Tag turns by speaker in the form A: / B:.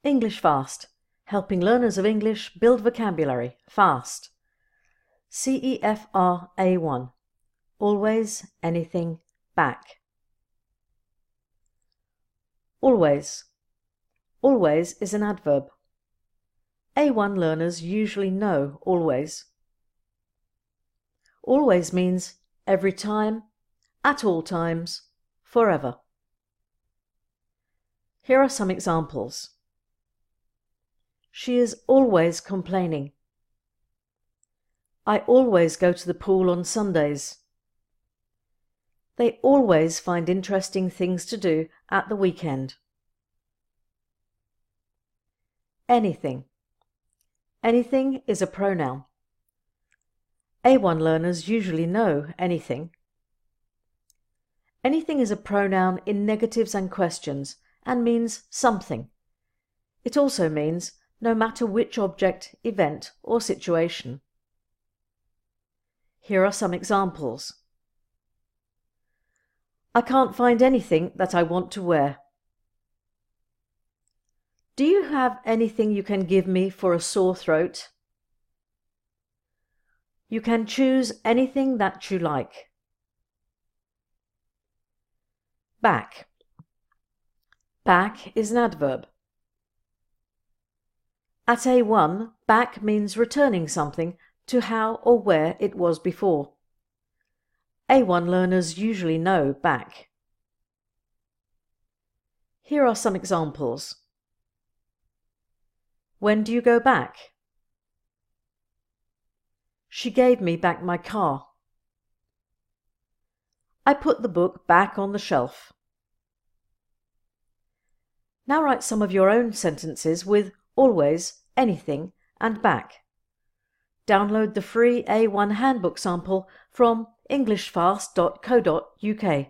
A: English Fast, helping learners of English build vocabulary fast. CEFR A1, always, anything, back. Always. Always is an adverb. A1 learners usually know always. Always means every time, at all times, forever. Here are some examples. She is always complaining. I always go to the pool on Sundays. They always find interesting things to do at the weekend. Anything. Anything is a pronoun. A1 learners usually know anything. Anything is a pronoun in negatives and questions and means something. It also means no matter which object, event or situation. Here are some examples. I can't find anything that I want to wear. Do you have anything you can give me for a sore throat? You can choose anything that you like. Back. Back is an adverb. At A1, back means returning something to how or where it was before. A1 learners usually know back. Here are some examples. When do you go back? She gave me back my car. I put the book back on the shelf. Now write some of your own sentences with always, anything, and back. Download the free A1 handbook sample from englishfast.co.uk.